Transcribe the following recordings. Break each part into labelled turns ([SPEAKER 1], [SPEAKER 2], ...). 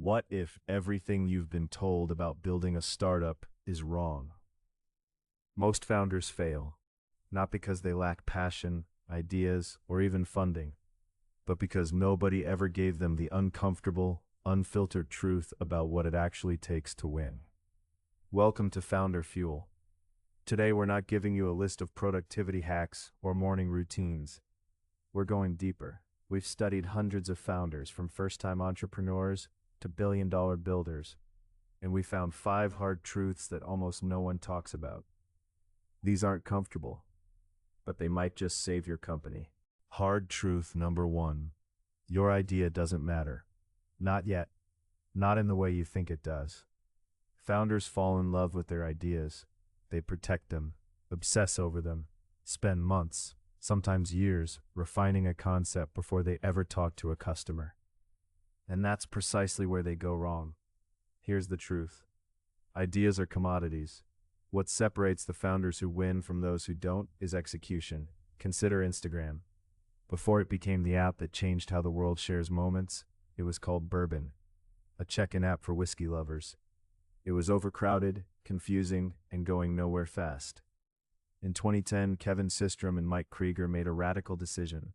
[SPEAKER 1] What if everything you've been told about building a startup is wrong? Most founders fail, not because they lack passion, ideas, or even funding, but because nobody ever gave them the uncomfortable, unfiltered truth about what it actually takes to win. Welcome to Founder Fuel. Today we're not giving you a list of productivity hacks or morning routines. We're going deeper. We've studied hundreds of founders, from first-time entrepreneurs to billion-dollar builders, and we found 5 hard truths that almost no one talks about. These aren't comfortable, but they might just save your company. Hard truth number 1. Your idea doesn't matter. Not yet. Not in the way you think it does. Founders fall in love with their ideas. They protect them, obsess over them, spend months, sometimes years, refining a concept before they ever talk to a customer. And that's precisely where they go wrong. Here's the truth. Ideas are commodities. What separates the founders who win from those who don't is execution. Consider Instagram. Before it became the app that changed how the world shares moments, it was called Bourbon, a check-in app for whiskey lovers. It was overcrowded, confusing, and going nowhere fast. In 2010, Kevin Systrom and Mike Krieger made a radical decision.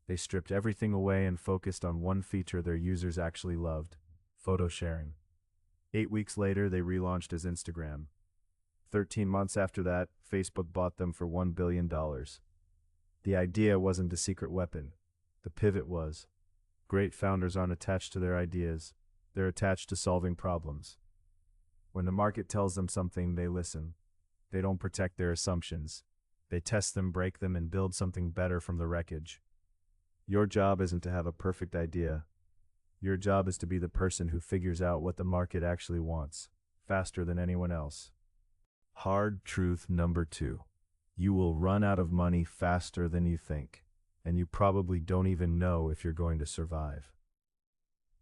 [SPEAKER 1] They stripped everything away and focused on one feature their users actually loved: photo sharing. 8 weeks later, they relaunched as Instagram. 13 months after that, Facebook bought them for $1 billion. The idea wasn't a secret weapon. The pivot was. Great founders aren't attached to their ideas. They're attached to solving problems. When the market tells them something, they listen. They don't protect their assumptions. They test them, break them, and build something better from the wreckage. Your job isn't to have a perfect idea. Your job is to be the person who figures out what the market actually wants, faster than anyone else. Hard truth number 2. You will run out of money faster than you think, and you probably don't even know if you're going to survive.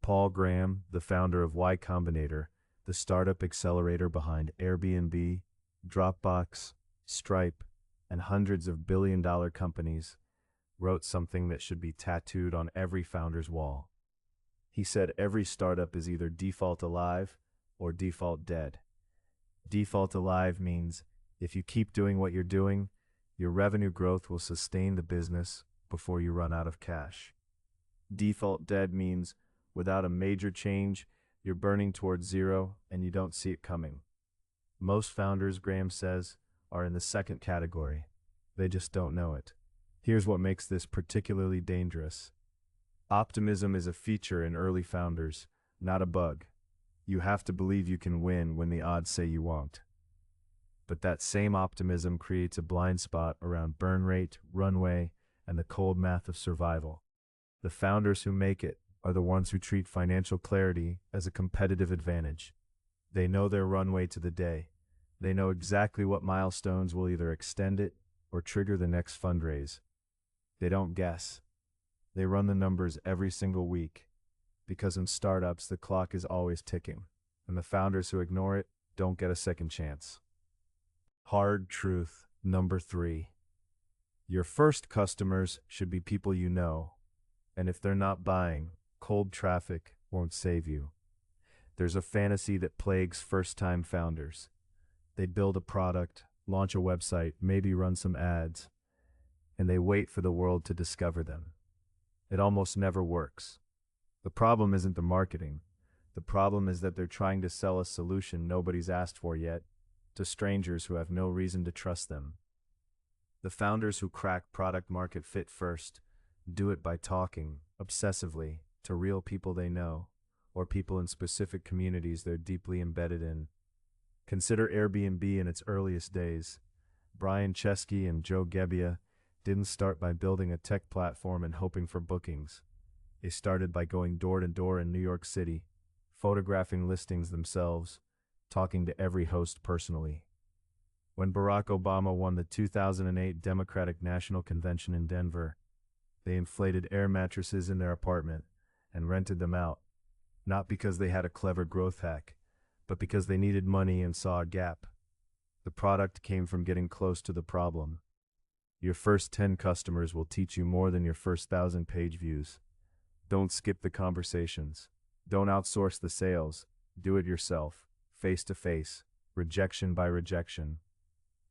[SPEAKER 1] Paul Graham, the founder of Y Combinator, the startup accelerator behind Airbnb, Dropbox, Stripe, and hundreds of billion-dollar companies, wrote something that should be tattooed on every founder's wall. He said every startup is either default alive or default dead. Default alive means if you keep doing what you're doing, your revenue growth will sustain the business before you run out of cash. Default dead means without a major change, you're burning towards zero and you don't see it coming. Most founders, Graham says, are in the second category. They just don't know it. Here's what makes this particularly dangerous. Optimism is a feature in early founders, not a bug. You have to believe you can win when the odds say you won't. But that same optimism creates a blind spot around burn rate, runway, and the cold math of survival. The founders who make it are the ones who treat financial clarity as a competitive advantage. They know their runway to the day. They know exactly what milestones will either extend it or trigger the next fundraise. They don't guess. They run the numbers every single week, because in startups the clock is always ticking, and the founders who ignore it don't get a second chance. Hard truth number 3. Your first customers should be people you know, and if they're not buying, cold traffic won't save you. There's a fantasy that plagues first-time founders. They build a product, launch a website, maybe run some ads, and they wait for the world to discover them. It almost never works. The problem isn't the marketing. The problem is that they're trying to sell a solution nobody's asked for yet, to strangers who have no reason to trust them. The founders who crack product market fit first do it by talking, obsessively, to real people they know, or people in specific communities they're deeply embedded in. Consider Airbnb in its earliest days. Brian Chesky and Joe Gebbia didn't start by building a tech platform and hoping for bookings. They started by going door to door in New York City, photographing listings themselves, talking to every host personally. When Barack Obama won the 2008 Democratic National Convention in Denver, they inflated air mattresses in their apartment and rented them out, not because they had a clever growth hack, but because they needed money and saw a gap. The product came from getting close to the problem. Your first 10 customers will teach you more than your first 1,000 page views. Don't skip the conversations. Don't outsource the sales. Do it yourself, face to face, rejection by rejection.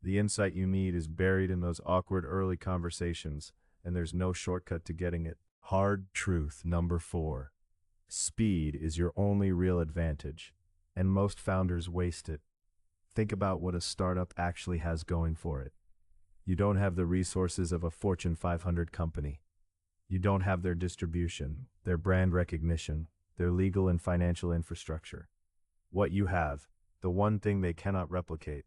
[SPEAKER 1] The insight you need is buried in those awkward early conversations, and there's no shortcut to getting it. Hard truth number 4. Speed is your only real advantage, and most founders waste it. Think about what a startup actually has going for it. You don't have the resources of a Fortune 500 company. You don't have their distribution, their brand recognition, their legal and financial infrastructure. What you have, the one thing they cannot replicate,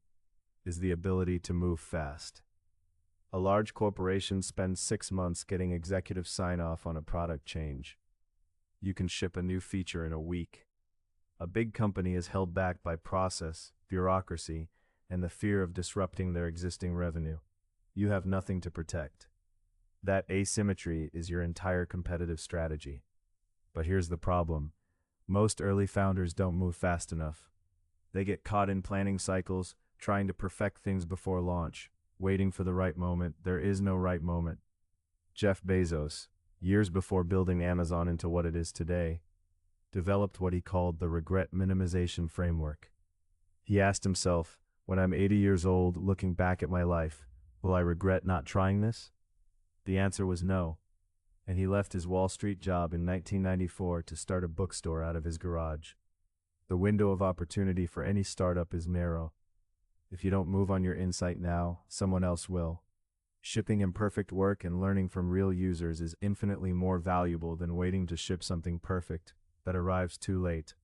[SPEAKER 1] is the ability to move fast. A large corporation spends 6 months getting executive sign-off on a product change. You can ship a new feature in a week. A big company is held back by process, bureaucracy, and the fear of disrupting their existing revenue. You have nothing to protect. That asymmetry is your entire competitive strategy. But here's the problem. Most early founders don't move fast enough. They get caught in planning cycles, trying to perfect things before launch, waiting for the right moment. There is no right moment. Jeff Bezos, years before building Amazon into what it is today, developed what he called the regret minimization framework. He asked himself, when I'm 80 years old, looking back at my life, will I regret not trying this? The answer was no, and he left his Wall Street job in 1994 to start a bookstore out of his garage. The window of opportunity for any startup is narrow. If you don't move on your insight now, someone else will. Shipping imperfect work and learning from real users is infinitely more valuable than waiting to ship something perfect that arrives too late.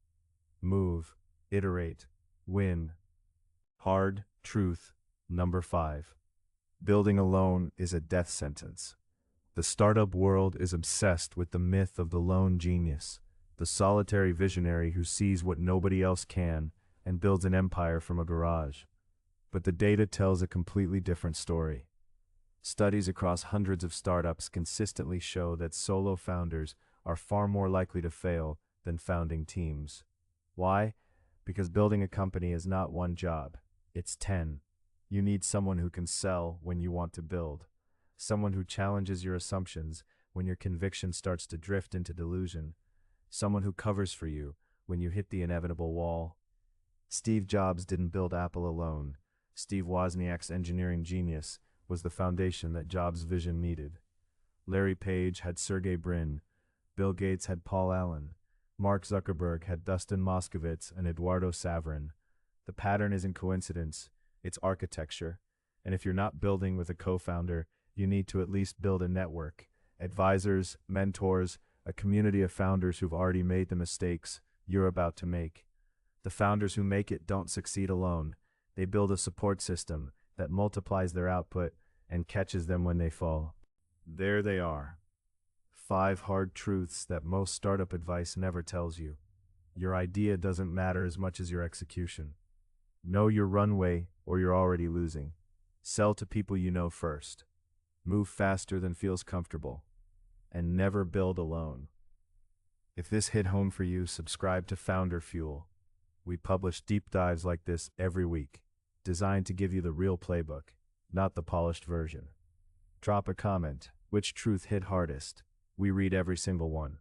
[SPEAKER 1] Move, iterate, win. Hard truth number 5. Building alone is a death sentence. The startup world is obsessed with the myth of the lone genius, the solitary visionary who sees what nobody else can and builds an empire from a garage. But the data tells a completely different story. Studies across hundreds of startups consistently show that solo founders are far more likely to fail than founding teams. Why? Because building a company is not one job, it's 10. You need someone who can sell when you want to build, someone who challenges your assumptions when your conviction starts to drift into delusion, someone who covers for you when you hit the inevitable wall. Steve Jobs didn't build Apple alone. Steve Wozniak's engineering genius was the foundation that Jobs' vision needed. Larry Page had Sergey Brin, Bill Gates had Paul Allen, Mark Zuckerberg had Dustin Moskovitz and Eduardo Saverin. The pattern isn't coincidence, it's architecture, and if you're not building with a co-founder, you need to at least build a network, advisors, mentors, a community of founders who've already made the mistakes you're about to make. The founders who make it don't succeed alone. They build a support system that multiplies their output and catches them when they fall. There they are. 5 hard truths that most startup advice never tells you. Your idea doesn't matter as much as your execution. Know your runway or you're already losing. Sell to people you know first. Move faster than feels comfortable. And never build alone. If this hit home for you, subscribe to Founder Fuel. We publish deep dives like this every week, designed to give you the real playbook, not the polished version. Drop a comment. Which truth hit hardest? We read every single one.